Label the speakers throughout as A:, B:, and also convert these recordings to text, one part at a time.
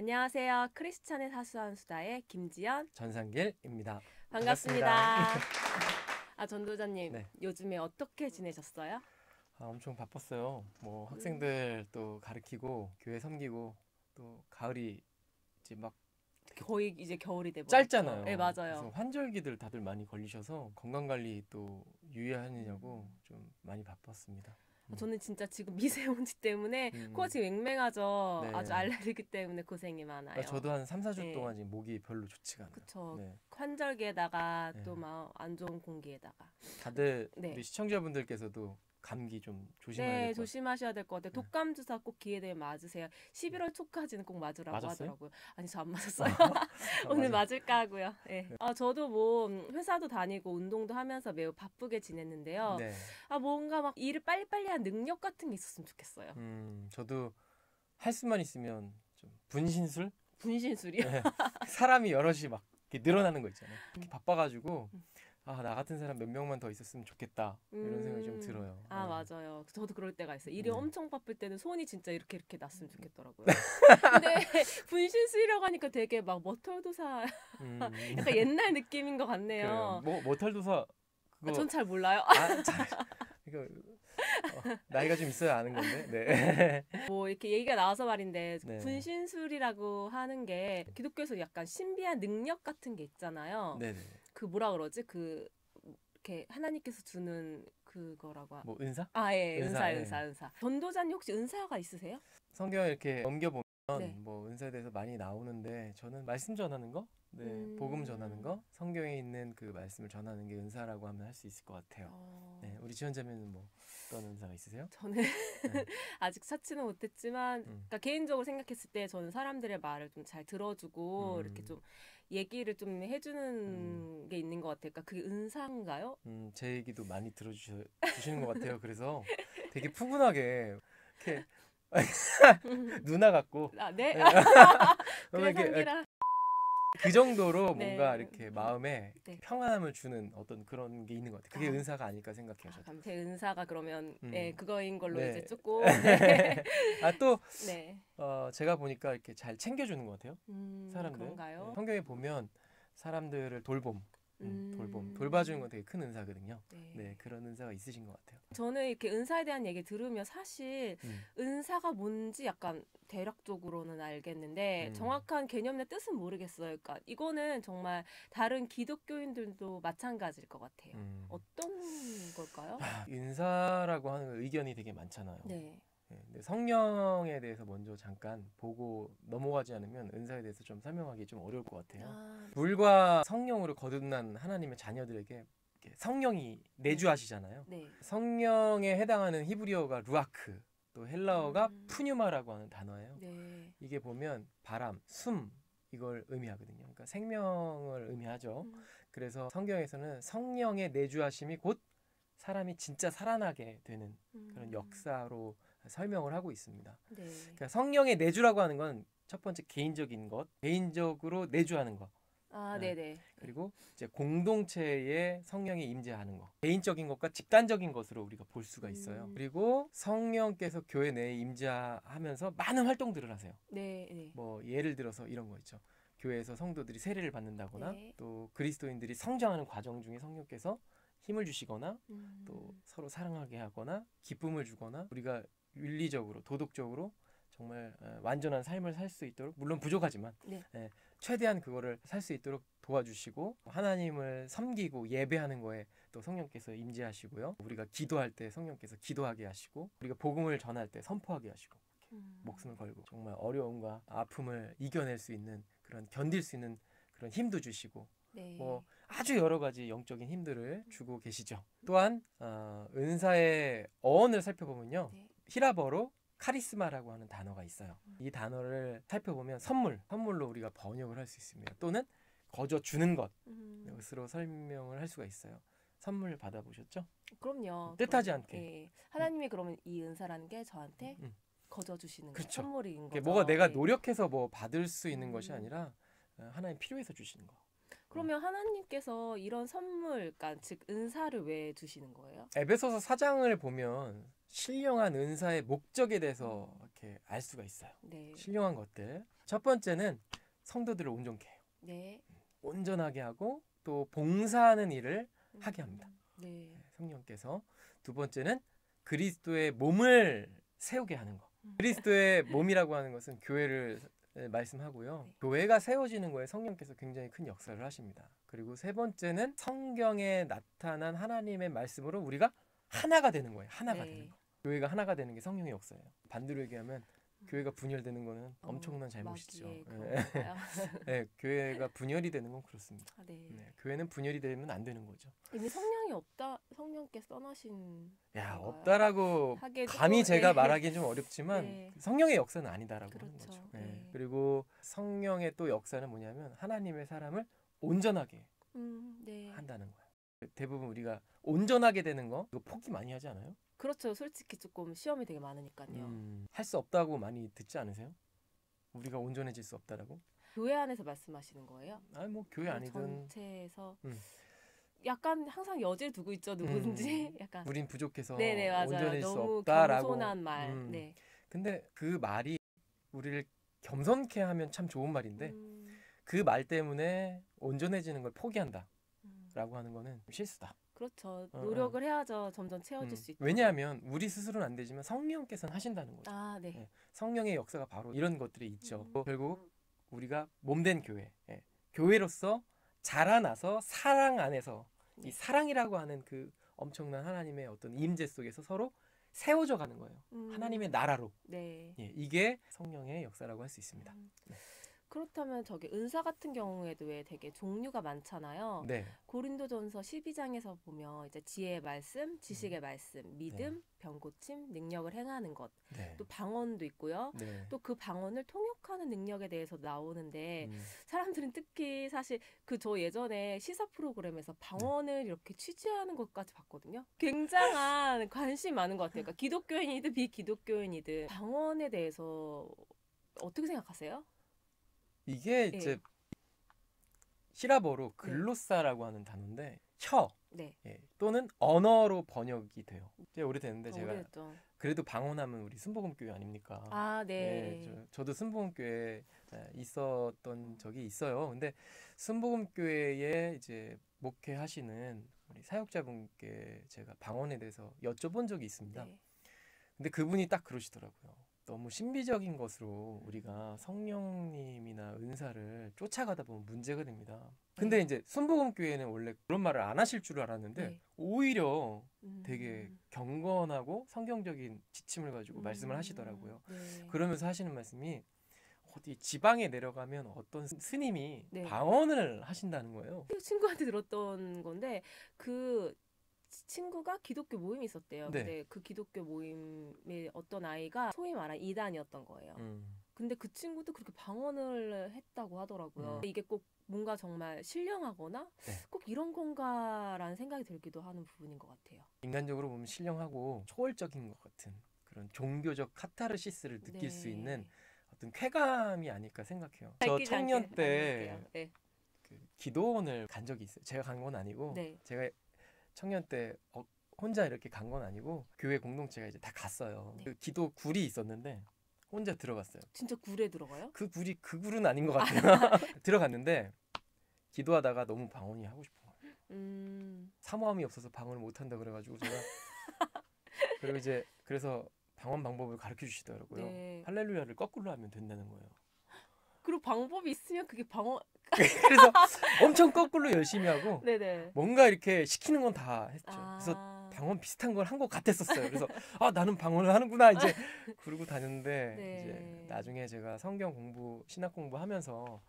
A: 안녕하세요. 크리스찬의 사소한 수다의 김지연,
B: 전상길입니다.
A: 반갑습니다. 전도자님,
B: 네.
A: 요즘에 어떻게 지내셨어요?
B: 엄청 바빴어요. 뭐
A: 음,
B: 학생들 또 가르치고 교회 섬기고 또 가을이 이제 막 이렇게
A: 거의 이제 겨울이 돼버렸죠. 네,
B: 짧잖아요. 그래서
A: 맞아요.
B: 환절기들 다들 많이 걸리셔서 건강 관리 또 유의하느냐고 좀 많이 바빴습니다.
A: 저는 진짜 지금 미세먼지 때문에 코가
B: 음,
A: 지금 맹맹하죠. 아주
B: 네.
A: 알레르기 때문에 고생이 많아요.
B: 저도 한 3, 4주
A: 네,
B: 동안 지금 목이 별로 좋지가 않아요.
A: 그쵸.
B: 네.
A: 환절기에다가
B: 네.
A: 또 막 안 좋은 공기에다가.
B: 다들 우리
A: 네.
B: 시청자분들께서도 감기 좀 조심해야 될
A: 네,
B: 것 같아요.
A: 조심하셔야 될 것 같아요.
B: 네.
A: 독감 주사 꼭 기회 되면 맞으세요. 11월 초까지는 꼭 맞으라고
B: 맞았어요?
A: 하더라고요. 아니, 저 안 맞았어요. 오늘
B: 맞아.
A: 맞을까 하고요. 네. 저도 뭐 회사도 다니고 운동도 하면서 매우 바쁘게 지냈는데요.
B: 네.
A: 뭔가 막 일을 빨리빨리 한 능력 같은 게 있었으면 좋겠어요.
B: 저도 할 수만 있으면 좀 분신술?
A: 분신술이요?
B: 네. 사람이 여럿이 막 이렇게 늘어나는 거 있잖아요. 이렇게 바빠가지고 나 같은 사람 몇 명만 더 있었으면 좋겠다 이런 생각이 좀 들어요.
A: 맞아요. 저도 그럴 때가 있어요. 일이
B: 네.
A: 엄청 바쁠 때는 손이 진짜 이렇게 났으면 좋겠더라고요. 근데 분신술이라고 하니까 되게 막 머털도사
B: 음,
A: 약간 옛날 느낌인 것
B: 그래요.
A: 같네요.
B: 뭐 모탈도사 그거
A: 전 잘 몰라요.
B: 잘 이거 나이가 좀 있어야 아는 건데. 네.
A: 뭐 이렇게 얘기가 나와서 말인데
B: 네.
A: 분신술이라고 하는 게 기독교에서 약간 신비한 능력 같은 게 있잖아요.
B: 네네.
A: 그 뭐라 그러지? 그 이렇게 하나님께서 주는 그거라고
B: 뭐 은사?
A: 예,
B: 은사. 예.
A: 은사. 전도자님 혹시 은사가 있으세요?
B: 성경 이렇게 넘겨보면
A: 네.
B: 뭐 은사에 대해서 많이 나오는데 저는 말씀 전하는 거, 네, 복음 전하는
A: 음,
B: 거, 성경에 있는 그 말씀을 전하는 게 은사라고 하면 할 수 있을 것 같아요.
A: 어,
B: 네, 우리 지원자매는 뭐 어떤 은사가 있으세요?
A: 저는
B: 네,
A: 아직 찾지는 못했지만,
B: 음,
A: 그러니까 개인적으로 생각했을 때 저는 사람들의 말을 좀 잘 들어주고 이렇게
B: 음,
A: 좀 얘기를 좀
B: 음,
A: 해주는 게 있는 것 같아요. 그러니까 그게 은사인가요?
B: 제 얘기도 많이 들어주시는 것 같아요. 그래서 되게 푸근하게 이렇게 누나 같고,
A: 네.
B: 네,
A: 그래
B: 이렇게
A: 상기라.
B: 그 정도로 뭔가
A: 네.
B: 이렇게 마음에
A: 네.
B: 평안함을 주는 어떤 그런 게 있는 것 같아요. 그게
A: 아,
B: 은사가 아닐까 생각해요, 저도.
A: 제 은사가 그러면 네,
B: 음,
A: 그거인 걸로 이제
B: 네.
A: 조금 네.
B: 또
A: 네.
B: 제가 보니까 이렇게 잘 챙겨주는 것 같아요. 사람들. 네,
A: 그런가요?
B: 성경에 보면 사람들을 돌봐주는 건
A: 음,
B: 되게 큰 은사거든요. 네,
A: 네.
B: 그런 은사가 있으신 것 같아요.
A: 저는 이렇게 은사에 대한 얘기 들으면 사실
B: 음,
A: 은사가 뭔지 약간 대략적으로는 알겠는데
B: 음.
A: 정확한 개념의 뜻은 모르겠어요. 그러니까 이거는 정말 다른 기독교인들도 마찬가지일 것 같아요.
B: 음.
A: 어떤 걸까요?
B: 은사라고 하는 의견이 되게 많잖아요.
A: 네.
B: 네, 근데 성령에 대해서 먼저 잠깐 보고 넘어가지 않으면 은사에 대해서 좀 설명하기 좀 어려울 것 같아요.
A: 아,
B: 물과 성령으로 거듭난 하나님의 자녀들에게 이렇게 성령이
A: 네.
B: 내주하시잖아요.
A: 네.
B: 성령에 해당하는 히브리어가 루아크, 또 헬라어가
A: 음,
B: 푸뉴마라고 하는 단어예요.
A: 네.
B: 이게 보면 바람, 숨 이걸 의미하거든요. 그러니까 생명을 의미하죠.
A: 음,
B: 그래서 성경에서는 성령의 내주하심이 곧 사람이 진짜 살아나게 되는 그런
A: 음,
B: 역사로 설명을 하고 있습니다.
A: 네.
B: 그러니까 성령의 내주라고 하는 건 첫 번째 개인적인 것, 개인적으로 내주하는 것. 네.
A: 네네. 네.
B: 그리고 이제 공동체에 성령이 임재하는 것. 개인적인 것과 집단적인 것으로 우리가 볼 수가 있어요.
A: 음,
B: 그리고 성령께서 교회 내에 임재하면서 많은 활동들을 하세요.
A: 네, 네.
B: 뭐 예를 들어서 이런 거 있죠. 교회에서 성도들이 세례를 받는다거나
A: 네.
B: 또 그리스도인들이 성장하는 과정 중에 성령께서 힘을 주시거나 또
A: 음,
B: 서로 사랑하게 하거나 기쁨을 주거나 우리가 윤리적으로 도덕적으로 정말 완전한 삶을 살 수 있도록 물론 부족하지만
A: 네.
B: 최대한 그거를 살 수 있도록 도와주시고 하나님을 섬기고 예배하는 거에 또 성령께서 임재하시고요. 우리가 기도할 때 성령께서 기도하게 하시고 우리가 복음을 전할 때 선포하게 하시고 목숨을
A: 음,
B: 걸고 정말 어려움과 아픔을 이겨낼 수 있는 그런 견딜 수 있는 그런 힘도 주시고
A: 네.
B: 뭐 아주 여러 가지 영적인 힘들을 주고 계시죠. 또한 은사의 어원을 살펴보면요.
A: 네.
B: 히라버로 카리스마라고 하는 단어가 있어요. 이 단어를 살펴보면 선물로 우리가 번역을 할 수 있습니다. 또는 거저 주는
A: 음,
B: 것으로 설명을 할 수가 있어요. 선물 받아보셨죠?
A: 그럼요,
B: 뜻하지
A: 그럼요.
B: 않게.
A: 예. 하나님이 그러면 이 은사라는 게 저한테
B: 음,
A: 거저 주시는 거,
B: 그렇죠.
A: 선물인
B: 뭐가
A: 거죠.
B: 내가
A: 예.
B: 노력해서 뭐 받을 수 있는 것이
A: 음,
B: 아니라 하나님 필요해서 주시는 거.
A: 그러면 하나님께서 이런 선물, 그러니까 즉 은사를 왜 주시는 거예요?
B: 에베소서 4장을 보면 신령한 은사의 목적에 대해서 이렇게 알 수가 있어요.
A: 네.
B: 신령한 것들. 첫 번째는 성도들을 온전케 해요.
A: 네.
B: 온전하게 하고 또 봉사하는 일을 하게 합니다.
A: 네.
B: 성령께서. 두 번째는 그리스도의 몸을 세우게 하는 거. 그리스도의 몸이라고 하는 것은 교회를 말씀하고요.
A: 네.
B: 교회가 세워지는 거에 성령께서 굉장히 큰 역사를 하십니다. 그리고 세 번째는 성경에 나타난 하나님의 말씀으로 우리가 하나가 되는 거예요. 하나가
A: 네.
B: 되는 거. 교회가 하나가 되는 게 성령의 역사예요. 반대로 얘기하면 교회가 분열되는 거는 엄청난 잘못이죠.
A: 마귀의
B: 네.
A: 그건가요?
B: 네, 교회가 분열이 되는 건 그렇습니다.
A: 아, 네.
B: 네, 교회는 분열이 되면 안 되는 거죠.
A: 이미 성령이 없다, 성령께 써나신.
B: 야,
A: 건가요?
B: 없다라고
A: 하기엔
B: 감히
A: 조금,
B: 제가
A: 네.
B: 말하기는 좀 어렵지만
A: 네.
B: 성령의 역사는 아니다라고 하는
A: 그렇죠.
B: 거죠.
A: 네.
B: 그리고 성령의 또 역사는 뭐냐면 하나님의 사람을 온전하게
A: 네.
B: 한다는 거예요. 대부분 우리가 온전하게 되는 거 이거 포기 많이 하지 않아요?
A: 그렇죠. 솔직히 조금 시험이 되게 많으니까요.
B: 할 수 없다고 많이 듣지 않으세요? 우리가 온전해질 수 없다라고?
A: 교회 안에서 말씀하시는 거예요?
B: 아니 뭐 교회 아니든
A: 전체에서
B: 음.
A: 약간 항상 여지를 두고 있죠. 누군지 약간.
B: 우린 부족해서
A: 네네 맞아요.
B: 온전해질 수
A: 너무
B: 없다라고.
A: 겸손한 말. 네.
B: 근데 그 말이 우리를 겸손케 하면 참 좋은 말인데
A: 음,
B: 그 말 때문에 온전해지는 걸 포기한다라고
A: 음.
B: 하는 거는 실수다.
A: 그렇죠.
B: 어,
A: 노력을 해야죠. 점점 채워질 수 있죠.
B: 왜냐하면 우리 스스로는 안 되지만 성령께서는 하신다는 거죠.
A: 아, 네.
B: 네. 성령의 역사가 바로 이런 것들이 있죠.
A: 음.
B: 결국 우리가 몸된 교회, 교회로서 자라나서 사랑 안에서
A: 네.
B: 이 사랑이라고 하는 그 엄청난 하나님의 어떤 임재 속에서 서로 세워져 가는 거예요. 하나님의 나라로.
A: 네.
B: 이게 성령의 역사라고 할 수 있습니다.
A: 네. 그렇다면 저기 은사 같은 경우에도 왜 되게 종류가 많잖아요.
B: 네.
A: 고린도전서 12장에서 보면 이제 지혜의 말씀, 지식의 말씀, 믿음, 병고침, 능력을 행하는 것,
B: 네.
A: 또 방언도 있고요.
B: 네.
A: 또 그 방언을 통역하는 능력에 대해서 나오는데 사람들은 특히 사실 그 저 예전에 시사 프로그램에서 방언을 이렇게 취재하는 것까지 봤거든요. 굉장한 관심이 많은 것 같아요. 그러니까 기독교인이든 비기독교인이든 방언에 대해서 어떻게 생각하세요?
B: 이게
A: 네.
B: 이제 히라버로 글로사라고 하는 단어인데 혀
A: 네.
B: 또는 언어로 번역이 돼요. 이제 오래됐는데 제가
A: 오래됐죠.
B: 그래도 방언하면 우리 순복음교회 아닙니까?
A: 아, 네.
B: 저도 순복음교회에 있었던 적이 있어요. 근데 순복음교회에 이제 목회하시는 우리 사역자분께 제가 방언에 대해서 여쭤본 적이 있습니다.
A: 네.
B: 근데 그분이 딱 그러시더라고요. 너무 신비적인 것으로 우리가 성령님이나 은사를 쫓아가다 보면 문제가 됩니다. 근데 이제 순복음교회는 원래 그런 말을 안 하실 줄 알았는데
A: 네.
B: 오히려 되게 경건하고 성경적인 지침을 가지고 말씀을 하시더라고요.
A: 네.
B: 그러면서 하시는 말씀이 어디 지방에 내려가면 어떤 스님이
A: 네.
B: 방언을 하신다는 거예요.
A: 친구한테 들었던 건데 그 친구가 기독교 모임이 있었대요.
B: 네.
A: 근데 그 기독교 모임에 어떤 아이가 소위 말한 이단이었던 거예요. 근데 그 친구도 그렇게 방언을 했다고 하더라고요. 이게 꼭 뭔가 정말 신령하거나
B: 네.
A: 꼭 이런 건가라는 생각이 들기도 하는 부분인 것 같아요.
B: 인간적으로 보면 신령하고 초월적인 것 같은 그런 종교적 카타르시스를 느낄 수 있는 어떤 쾌감이 아닐까 생각해요. 저 청년 때
A: 네.
B: 그 기도원을 간 적이 있어요. 제가 간 건 아니고
A: 네.
B: 제가 청년 때 혼자 이렇게 간 건 아니고 교회 공동체가 이제 다 갔어요.
A: 네.
B: 그 기도 굴이 있었는데 혼자 들어갔어요.
A: 진짜 굴에 들어가요?
B: 그 굴은 아닌 것 같아요. 들어갔는데 기도하다가 너무 방언이 하고 싶은 거예요. 사모함이 없어서 방언을 못 한다 그래가지고 제가 그리고 이제 그래서 방언 방법을 가르쳐 주시더라고요.
A: 네.
B: 할렐루야를 거꾸로 하면 된다는 거예요.
A: 그리고 방법이 있으면 그게 방언.
B: 그래서 엄청 거꾸로 열심히 하고
A: 네네.
B: 뭔가 이렇게 시키는 건 다 했죠.
A: 아.
B: 그래서 방언 비슷한 걸 한 것 같았었어요. 그래서 나는 방언을 하는구나 이제 그러고 다녔는데
A: 네.
B: 이제 나중에 제가 성경 공부, 신학 공부하면서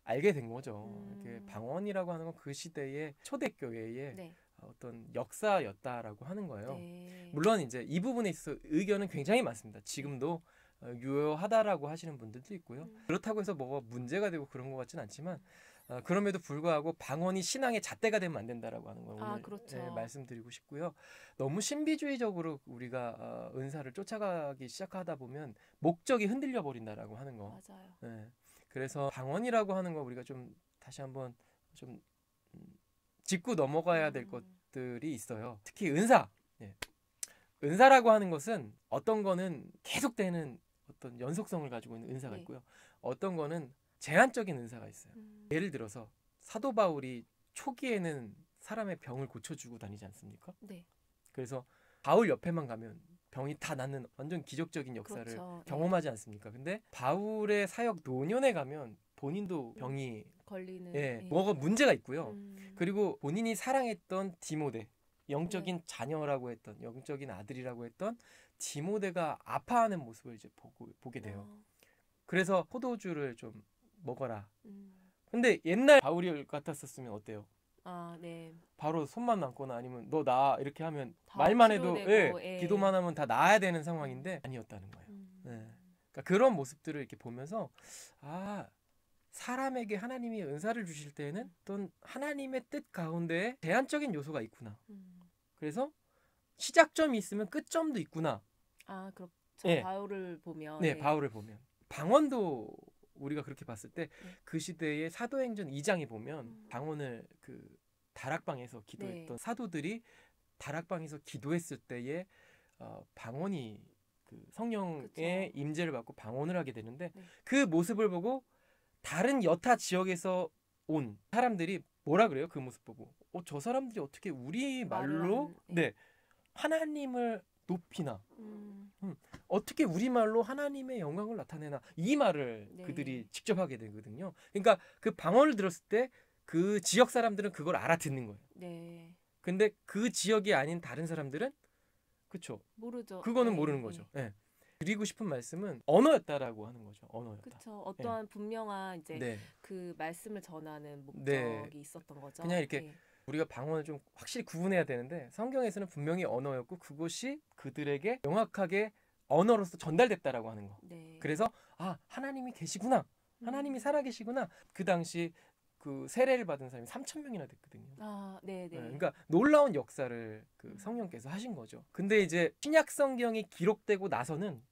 B: 알게 된 거죠. 이렇게 방언이라고 하는 건 그 시대의 초대교회의
A: 네.
B: 어떤 역사였다라고 하는 거예요.
A: 네.
B: 물론 이제 이 부분에 있어서 의견은 굉장히 많습니다. 지금도 유효하다라고 하시는 분들도 있고요. 그렇다고 해서 뭐가 문제가 되고 그런 것 같지는 않지만 그럼에도 불구하고 방언이 신앙의 잣대가 되면 안 된다라고 하는 걸 오늘
A: 그렇죠.
B: 말씀드리고 싶고요. 너무 신비주의적으로 우리가 은사를 쫓아가기 시작하다 보면 목적이 흔들려 버린다라고 하는 거.
A: 맞아요.
B: 그래서 방언이라고 하는 거 우리가 좀 다시 한번 좀 짚고 넘어가야 될 것들이 있어요. 특히 은사. 예. 은사라고 하는 것은 어떤 거는 계속되는 어떤 연속성을 가지고 있는 은사가
A: 네.
B: 있고요. 어떤 거는 제한적인 은사가 있어요. 예를 들어서 사도 바울이 초기에는 사람의 병을 고쳐주고 다니지 않습니까?
A: 네.
B: 그래서 바울 옆에만 가면 병이 다 낫는 완전 기적적인 역사를
A: 그렇죠.
B: 경험하지 않습니까? 근데 바울의 사역 노년에 가면 본인도 병이
A: 걸리는
B: 예, 뭐가 문제가 있고요.
A: 음.
B: 그리고 본인이 사랑했던 디모데, 영적인 자녀라고 했던, 영적인 아들이라고 했던 디모데가 아파하는 모습을 이제 보게 돼요. 그래서 포도주를 좀 먹어라. 근데 옛날 바울이 같았었으면 어때요?
A: 아, 네.
B: 바로 손만 남거나 아니면 너 나 이렇게 하면
A: 다
B: 말만 해도
A: 치료되고,
B: 예,
A: 예.
B: 기도만 하면 다 나아야 되는 상황인데 아니었다는 거예요. 네. 그러니까 그런 모습들을 이렇게 보면서 아, 사람에게 하나님이 은사를 주실 때에는 어떤 하나님의 뜻 가운데 제한적인 요소가 있구나. 그래서 시작점이 있으면 끝점도 있구나.
A: 아, 그렇죠.
B: 예.
A: 바울을 보면
B: 네, 바울을 보면 방언도 우리가 그렇게 봤을 때 그 시대의 사도행전 2장에 보면 방언을 그 다락방에서 기도했던
A: 네.
B: 사도들이 다락방에서 기도했을 때에 방언이 그 성령의
A: 그쵸.
B: 임재를 받고 방언을 하게 되는데
A: 네.
B: 그 모습을 보고 다른 여타 지역에서 온 사람들이 뭐라 그래요? 그 모습 보고 저 사람들이 어떻게 우리 말로 네, 하나님을 높이나 어떻게 우리말로 하나님의 영광을 나타내나 이 말을
A: 네.
B: 그들이 직접 하게 되거든요. 그러니까 그 방언을 들었을 때 그 지역 사람들은 그걸 알아듣는 거예요.
A: 네.
B: 근데 그 지역이 아닌 다른 사람들은 그쵸?
A: 모르죠.
B: 그거는
A: 네,
B: 모르는
A: 네.
B: 거죠. 예. 드리고 싶은 말씀은 언어였다라고 하는 거죠. 언어였다.
A: 그렇죠. 어떠한 분명한 이제
B: 네.
A: 그 말씀을 전하는 목적이
B: 네.
A: 있었던 거죠.
B: 그냥 이렇게
A: 네.
B: 우리가 방언을 좀 확실히 구분해야 되는데 성경에서는 분명히 언어였고 그것이 그들에게 명확하게 언어로서 전달됐다라고 하는 거.
A: 네.
B: 그래서 아, 하나님이 계시구나. 하나님이 살아계시구나. 그 당시 그 세례를 받은 사람이 3,000명이나 됐거든요.
A: 아, 네, 네.
B: 그러니까 놀라운 역사를 그 성령께서 하신 거죠. 근데 이제 신약 성경이 기록되고 나서는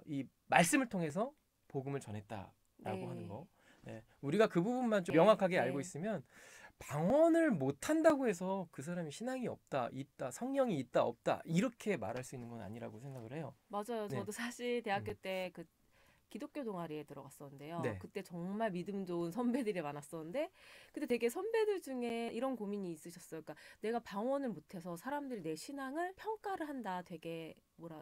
B: 이 말씀을 통해서 복음을 전했다라고
A: 네.
B: 하는 거. 네. 우리가 그 부분만 좀
A: 네,
B: 명확하게
A: 네.
B: 알고 있으면 방언을 못 한다고 해서 그 사람이 신앙이 없다, 있다, 성령이 있다, 없다 이렇게 말할 수 있는 건 아니라고 생각을 해요.
A: 맞아요.
B: 네.
A: 저도 사실 대학교 때 그 기독교 동아리에 들어갔었는데요.
B: 네.
A: 그때 정말 믿음 좋은 선배들이 많았었는데 근데 되게 선배들 중에 이런 고민이 있으셨어요. 그러니까 내가 방언을 못해서 사람들이 내 신앙을 평가를 한다. 되게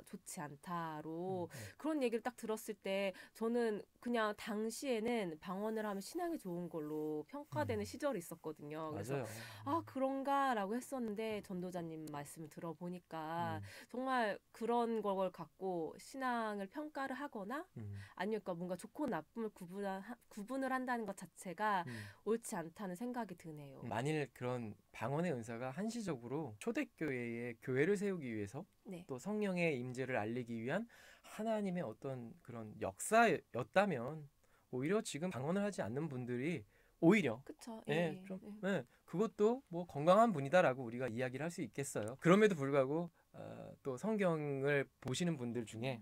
A: 좋지 않다로 그런 얘기를 딱 들었을 때 저는 그냥 당시에는 방언을 하면 신앙이 좋은 걸로 평가되는 시절이 있었거든요. 그래서
B: 맞아요.
A: 아, 그런가라고 했었는데 전도자님 말씀을 들어보니까 정말 그런 걸 갖고 신앙을 평가를 하거나 아니면 그러니까 뭔가 좋고 나쁨을 구분을 한다는 것 자체가 옳지 않다는 생각이 드네요.
B: 만일 그런 방언의 은사가 한시적으로 초대교회의 교회를 세우기 위해서
A: 네.
B: 또 성령의 임재를 알리기 위한 하나님의 어떤 그런 역사였다면 오히려 지금 방언을 하지 않는 분들이 오히려
A: 그쵸.
B: 예, 좀 그것도 뭐 건강한 분이다라고 우리가 이야기를 할 수 있겠어요. 그럼에도 불구하고 또 성경을 보시는 분들 중에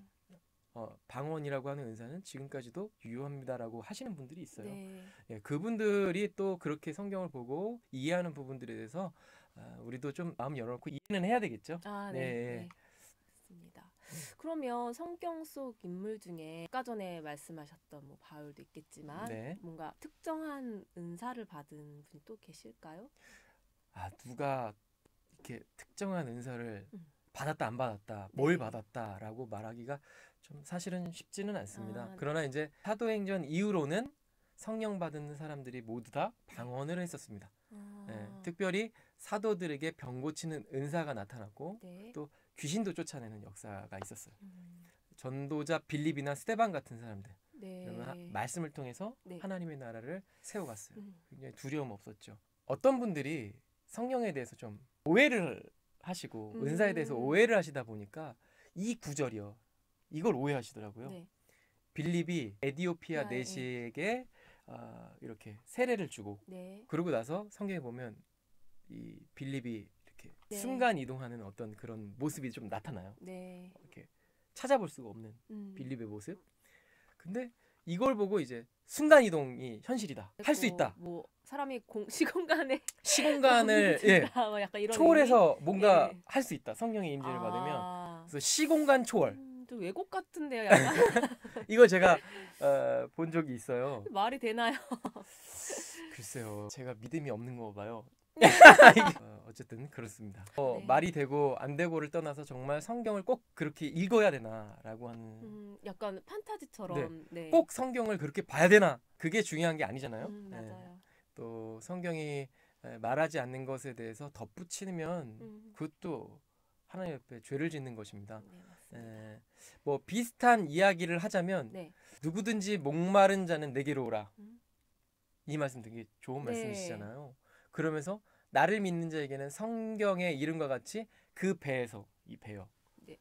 B: 방언이라고 하는 은사는 지금까지도 유효합니다라고 하시는 분들이 있어요.
A: 네.
B: 예, 그분들이 또 그렇게 성경을 보고 이해하는 부분들에 대해서 우리도 좀 마음 열어놓고 이해는 해야 되겠죠.
A: 아, 네.
B: 네.
A: 네. 맞습니다. 그러면 성경 속 인물 중에 아까 전에 말씀하셨던 뭐 바울도 있겠지만
B: 네.
A: 뭔가 특정한 은사를 받은 분이 또 계실까요?
B: 누가 이렇게 특정한 은사를 받았다 안 받았다, 뭘 받았다라고 말하기가 좀 사실은 쉽지는 않습니다. 그러나 이제 사도행전 이후로는 성령 받은 사람들이 모두 다 방언을 했었습니다. 예, 특별히 사도들에게 병 고치는 은사가 나타났고 또 귀신도 쫓아내는 역사가 있었어요. 전도자 빌립이나 스데반 같은 사람들 말씀을 통해서 하나님의 나라를 세워갔어요. 굉장히 두려움 없었죠. 어떤 분들이 성령에 대해서 좀 오해를 하시고 은사에 대해서 오해를 하시다 보니까 이 구절이요. 이걸 오해하시더라고요. 빌립이 에디오피아 내시에게 이렇게 세례를 주고 그러고 나서 성경에 보면 이 빌립이 이렇게 순간 이동하는 어떤 그런 모습이 좀 나타나요. 이렇게 찾아볼 수가 없는 빌립의 모습. 근데 이걸 보고 이제 순간 이동이 현실이다. 할 수 있다.
A: 뭐 사람이 시공간에
B: 시공간을 예,
A: 약간 이런
B: 초월해서 뭔가
A: 예.
B: 할 수 있다. 성령의 임재를 받으면.
A: 아,
B: 그래서 시공간 초월.
A: 좀 왜곡 같은데요, 약간.
B: 이거 제가 본 적이 있어요.
A: 말이 되나요?
B: 글쎄요. 제가 믿음이 없는 거 봐요. 어쨌든 그렇습니다.
A: 네.
B: 말이 되고 안 되고를 떠나서 정말 성경을 꼭 그렇게 읽어야 되나라고 하는
A: 약간 판타지처럼. 네.
B: 꼭 성경을 그렇게 봐야 되나 그게 중요한 게 아니잖아요.
A: 맞아요.
B: 또 성경이 말하지 않는 것에 대해서 덧붙이면 그것도 하나님 옆에 죄를 짓는 것입니다.
A: 네, 맞습니다.
B: 뭐 비슷한 이야기를 하자면
A: 네.
B: 누구든지 목마른 자는 내게로 오라. 이 말씀 되게 좋은
A: 네.
B: 말씀이시잖아요. 그러면서 나를 믿는 자에게는 성경의 이름과 같이 그 배에서 이 배요.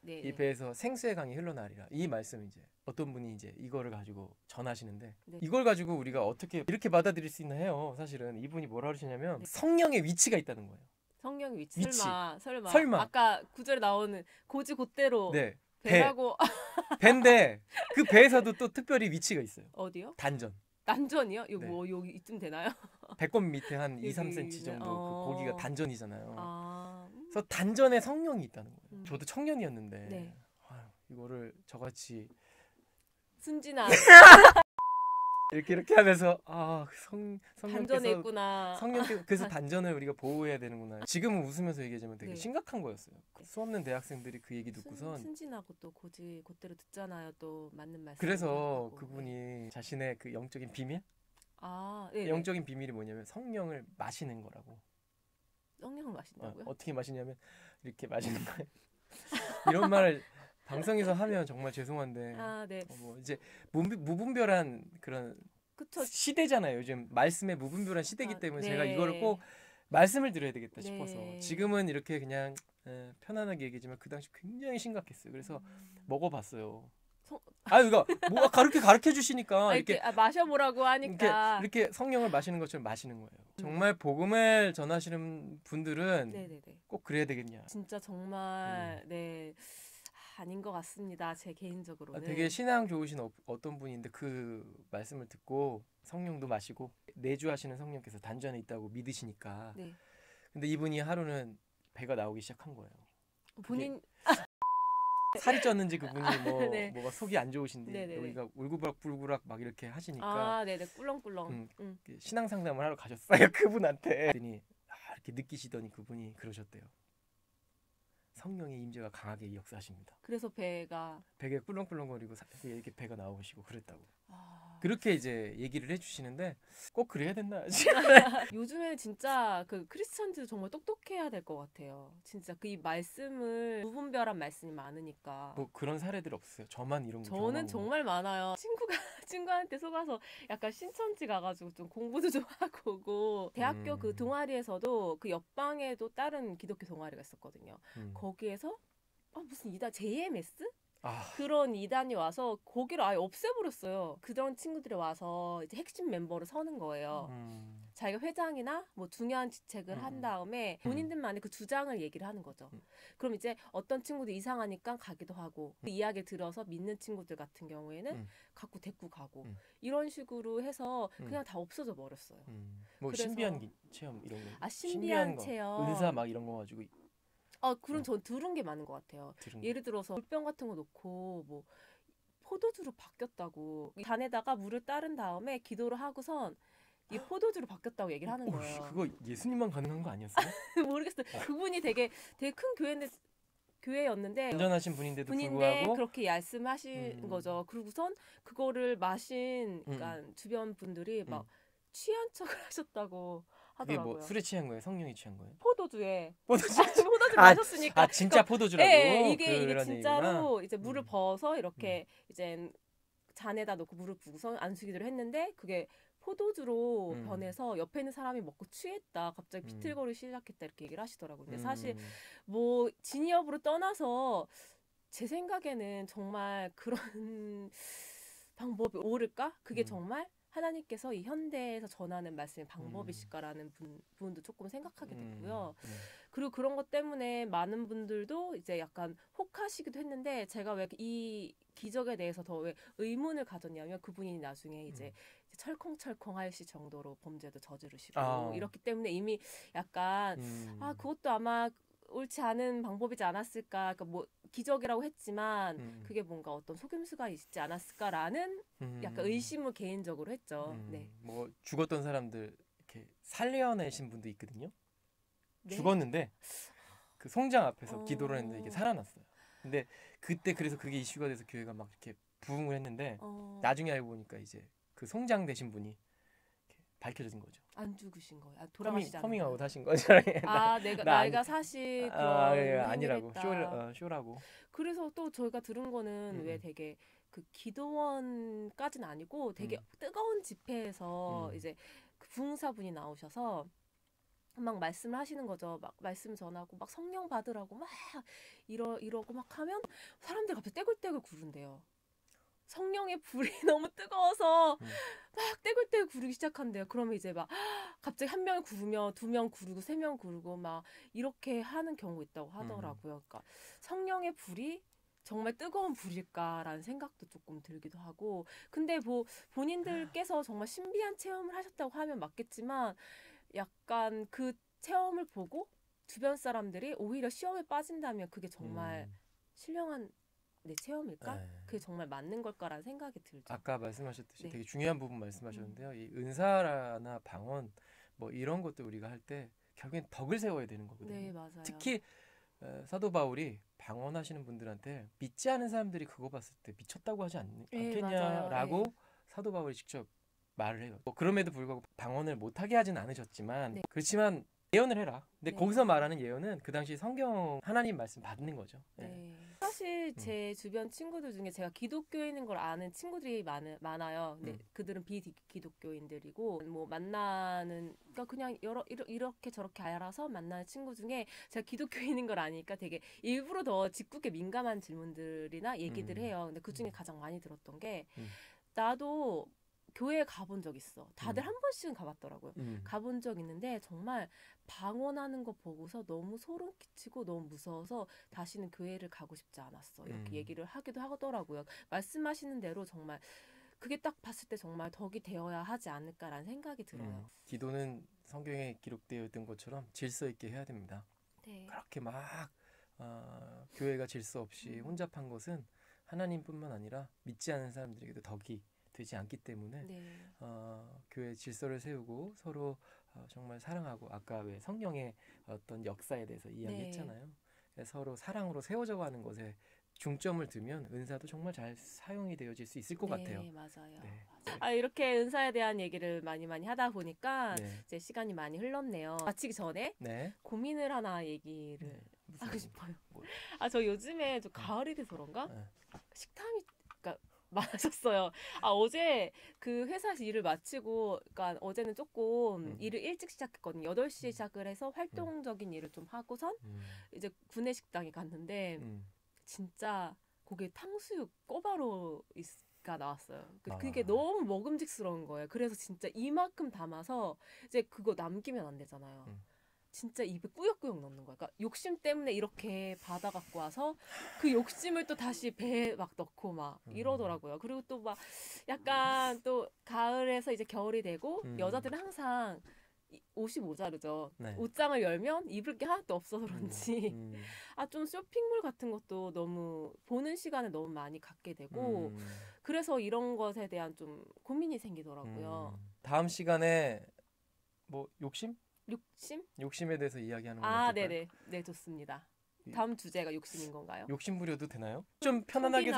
B: 이 배에서 생수의 강이 흘러나리라. 이 말씀 이제 어떤 분이 이제 이거를 가지고 전하시는데 이걸 가지고 우리가 어떻게 이렇게 받아들일 수 있나 해요. 사실은 이분이 뭐라 그러시냐면 성령의 위치가 있다는 거예요.
A: 성령의 위치.
B: 위치.
A: 설마. 아까 구절에 나오는 고지 곧대로
B: 네.
A: 배라고.
B: 배인데 그 배에서도 또 특별히 위치가 있어요.
A: 어디요?
B: 단전.
A: 단전이요? 이거
B: 네.
A: 뭐 여기 이쯤 되나요?
B: 배꼽 밑에 한 2,
A: 여기,
B: 3cm 정도 그 고기가 단전이잖아요. 그래서 단전에 성령이 있다는 거예요. 저도 청년이었는데
A: 네.
B: 이거를 저같이
A: 순진한
B: 이렇게 하면서
A: 단전에 있구나.
B: 성령께서 그래서 단전을 우리가 보호해야 되는구나. 지금은 웃으면서 얘기하지만 되게
A: 네.
B: 심각한 거였어요. 수없는 대학생들이 그 얘기 듣고선
A: 순진하고 또 고지 곧대로 듣잖아요. 또 맞는 말씀.
B: 그래서 그분이 자신의 그 영적인 비밀?
A: 네.
B: 영적인 비밀이 뭐냐면 성령을 마시는 거라고.
A: 성령을 마신다고요?
B: 어떻게 마시냐면 이렇게 마시는 거예요. 이런 말을 방송에서 하면 정말 죄송한데
A: 네.
B: 뭐 이제 무분별한 그런
A: 그쵸.
B: 시대잖아요. 요즘 말씀에 무분별한 시대이기 때문에
A: 네.
B: 제가 이거를 꼭 말씀을 드려야 되겠다
A: 네.
B: 싶어서 지금은 이렇게 그냥 편안하게 얘기지만 그 당시 굉장히 심각했어요. 그래서 먹어봤어요. 이거 뭐 가르쳐 주시니까
A: 이렇게 마셔보라고 하니까
B: 이렇게 성령을 마시는 것처럼 마시는 거예요. 정말 복음을 전하시는 분들은
A: 네네네.
B: 꼭 그래야 되겠냐.
A: 진짜 정말 네. 아닌 것 같습니다. 제 개인적으로는.
B: 되게 신앙 좋으신 어떤 분인데 그 말씀을 듣고 성령도 마시고 내주하시는 성령께서 단전에 있다고 믿으시니까.
A: 네.
B: 근데 이분이 하루는 배가 나오기 시작한 거예요.
A: 본인
B: 살이 쪘는지 그분이
A: 네.
B: 뭐가 속이 안 좋으신데
A: 네네네.
B: 여기가 울구박불구락 막 이렇게 하시니까
A: 네네. 꿀렁꿀렁.
B: 신앙 상담을 하러 가셨어요. 그분한테. 이렇게 느끼시더니 그분이 그러셨대요. 성령의 임재가 강하게 역사하십니다.
A: 그래서 배가
B: 배에 꿀렁꿀렁거리고 이렇게 배가 나오시고 그랬다고. 그렇게 이제 얘기를 해주시는데 꼭 그래야 된다.
A: 요즘에는 진짜 그 크리스천들 정말 똑똑해야 될 것 같아요. 진짜 그 이 말씀을 무분별한 말씀이 많으니까.
B: 뭐 그런 사례들 없어요. 저만 이런 거.
A: 저는 정말 많아요. 친구한테 속아서 약간 신천지 가가지고 좀 공부도 좀 하고 오고 대학교 그 동아리에서도 그 옆방에도 다른 기독교 동아리가 있었거든요. 거기에서 무슨 이단 JMS? 그런 이단이 와서 거기를 아예 없애버렸어요. 그런 친구들이 와서 이제 핵심 멤버로 서는 거예요. 자기가 회장이나 뭐 중요한 직책을 한 다음에 본인들만의 그 주장을 얘기를 하는 거죠. 그럼 이제 어떤 친구들 이상하니까 가기도 하고 그 이야기 들어서 믿는 친구들 같은 경우에는 갖고 데리고 가고 이런 식으로 해서 그냥 다 없어져 버렸어요.
B: 뭐 신비한 체험 이런 거.
A: 신비한 체험.
B: 은사 막 이런 거 가지고.
A: 그런 전 들은 게 많은 것 같아요. 예를 들어서 물병 같은 거 놓고 뭐 포도주로 바뀌었다고 잔에다가 물을 따른 다음에 기도를 하고선 이 포도주로 바뀌었다고 얘기를 하는 거예요.
B: 그거 예수님만 가능한 거 아니었어요?
A: 모르겠어요. 그분이 되게 큰 교회였는데
B: 안전하신 분인데도 불구하고
A: 그렇게 말씀하신 거죠. 그리고선 그거를 마신 그러니까 주변 분들이 막 취한 척을 하셨다고 하더라고요.
B: 그게 뭐 술에 취한 거예요? 성령이 취한 거예요?
A: 포도주에.
B: 포도주
A: 마셨으니까.
B: 진짜 포도주라고.
A: 네, 이게 진짜로
B: 얘기구나.
A: 이제 물을 부어서 이렇게 이제 잔에다 놓고 물을 부어서 안수기도를 했는데 그게 포도주로 변해서 옆에 있는 사람이 먹고 취했다. 갑자기 비틀거리기 시작했다. 이렇게 얘기를 하시더라고요. 근데 사실 뭐 진위 여부를 떠나서 제 생각에는 정말 그런 방법이 옳을까? 그게 정말 하나님께서 이 현대에서 전하는 말씀의 방법이실까라는 부분도 조금 생각하게 됐고요. 그리고 그런 것 때문에 많은 분들도 이제 약간 혹하시기도 했는데 제가 왜 이 기적에 대해서 더 왜 의문을 가졌냐면 그분이 나중에 이제 철컹철컹 하실 정도로 범죄도 저지르시고 이렇기 때문에 이미 약간 그것도 아마 옳지 않은 방법이지 않았을까. 그러니까 뭐 기적이라고 했지만 그게 뭔가 어떤 속임수가 있지 않았을까라는 약간 의심을 개인적으로 했죠. 네.
B: 뭐 죽었던 사람들 이렇게 살려내신 분도 있거든요.
A: 네?
B: 죽었는데 그 송장 앞에서 기도를 했는데 이게 살아났어요. 근데 그때 그래서 그게 이슈가 돼서 교회가 막 이렇게 부흥을 했는데 나중에 알고 보니까 이제 그 송장 되신 분이 이렇게 밝혀진 거죠.
A: 안 죽으신 거예요. 돌아가시지 않은
B: 커밍아웃
A: 거예요.
B: 하신 거죠.
A: 내가 사실 그런 행위를
B: 아니라고
A: 했다.
B: 쇼라고.
A: 그래서 또 저희가 들은 거는 왜 되게 그 기도원까지는 아니고 되게 뜨거운 집회에서 이제 그 부흥사분이 나오셔서 막 말씀을 하시는 거죠. 막 말씀 전하고 막 성령 받으라고 막 이러고 막 하면 사람들이 갑자기 떼굴떼굴 구른대요. 성령의 불이 너무 뜨거워서 막 떼굴떼굴 구르기 시작한대요. 그러면 이제 막 갑자기 한 명 구르며 두 명 구르고 세 명 구르고 막 이렇게 하는 경우 있다고 하더라고요. 그러니까 성령의 불이 정말 뜨거운 불일까라는 생각도 조금 들기도 하고 근데 뭐 본인들께서 정말 신비한 체험을 하셨다고 하면 맞겠지만 약간 그 체험을 보고 주변 사람들이 오히려 시험에 빠진다면 그게 정말 신령한 내 체험일까? 그게 정말 맞는 걸까라는 생각이 들죠.
B: 아까 말씀하셨듯이
A: 네.
B: 되게 중요한 부분 말씀하셨는데요. 이 은사나 방언 뭐 이런 것들 우리가 할 때 결국엔 덕을 세워야 되는 거거든요.
A: 네, 맞아요.
B: 특히 사도 바울이 방언하시는 분들한테 믿지 않은 사람들이 그거 봤을 때 미쳤다고 하지 않겠냐라고 사도 바울이 직접 말을 해요. 뭐 그럼에도 불구하고 방언을 못하게 하진 않으셨지만 그렇지만 예언을 해라. 근데 거기서 말하는 예언은 그 당시 성경 하나님 말씀 받는 거죠.
A: 사실 제 주변 친구들 중에 제가 기독교인인 걸 아는 친구들이 많아요. 근데 그들은 비기독교인들이고 뭐 만나는 그러니까 그냥 이렇게 저렇게 알아서 만나는 친구 중에 제가 기독교인인 걸 아니까 되게 일부러 더 짓궂게 민감한 질문들이나 얘기들을 해요. 근데 그 중에 가장 많이 들었던 게 나도 교회에 가본 적 있어. 다들 한 번씩은 가봤더라고요. 가본 적 있는데 정말 방언하는 거 보고서 너무 소름 끼치고 너무 무서워서 다시는 교회를 가고 싶지 않았어. 이렇게 얘기를 하기도 하더라고요. 말씀하시는 대로 정말 그게 딱 봤을 때 정말 덕이 되어야 하지 않을까라는 생각이 들어요.
B: 기도는 성경에 기록되어 있던 것처럼 질서 있게 해야 됩니다.
A: 네.
B: 그렇게 막 교회가 질서 없이 혼잡한 것은 하나님뿐만 아니라 믿지 않은 사람들에게도 덕이 되지 않기 때문에 교회 질서를 세우고 서로 정말 사랑하고 아까 왜 성령의 어떤 역사에 대해서 이야기했잖아요. 서로 사랑으로 세워져 가는 것에 중점을 두면 은사도 정말 잘 사용이 되어질 수 있을 것 같아요.
A: 맞아요. 이렇게 은사에 대한 얘기를 많이 하다 보니까 이제 시간이 많이 흘렀네요. 마치기 전에 고민을 하나 얘기를 하고 싶어요. 저 요즘에 좀 가을이 돼서 그런가? 식탐이 많아졌어요. 어제 그 회사에서 일을 마치고, 그러니까 어제는 조금 일을 일찍 시작했거든요. 8시에 시작을 해서 활동적인 일을 좀 하고선 이제 구내 식당에 갔는데 진짜 거기에 탕수육 꼬바로가 나왔어요. 그게 너무 먹음직스러운 거예요. 그래서 진짜 이만큼 담아서 이제 그거 남기면 안 되잖아요. 진짜 입에 꾸역꾸역 넣는 거야. 그러니까 욕심 때문에 이렇게 받아 갖고 와서 그 욕심을 또 다시 배에 막 넣고 막 이러더라고요. 그리고 또 막 약간 또 가을에서 이제 겨울이 되고 여자들은 항상 옷이 모자르죠. 옷장을 열면 입을 게 하나도 없어서 그런지 좀 쇼핑몰 같은 것도 너무 보는 시간을 너무 많이 갖게 되고 그래서 이런 것에 대한 좀 고민이 생기더라고요.
B: 다음 시간에 뭐 욕심? 욕심에 대해서 이야기하는 건 어떨까요?
A: 네네. 네, 좋습니다. 다음 주제가 욕심인 건가요?
B: 욕심 부려도 되나요? 좀 편안하게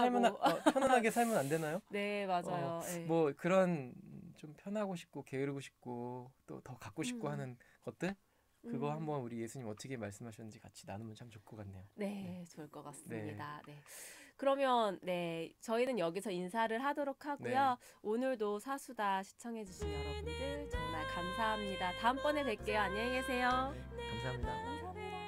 B: 살면 안 되나요?
A: 네, 맞아요.
B: 뭐 그런 좀 편하고 싶고 게으르고 싶고 또 더 갖고 싶고 하는 것들 그거 한번 우리 예수님 어떻게 말씀하셨는지 같이 나누면 참 좋을 것 같네요.
A: 네, 좋을 것 같습니다. 그러면 저희는 여기서 인사를 하도록 하고요. 오늘도 사수다 시청해주신 여러분들 정말 감사합니다. 다음번에 뵐게요. 안녕히 계세요.
B: 감사합니다.
A: 감사합니다.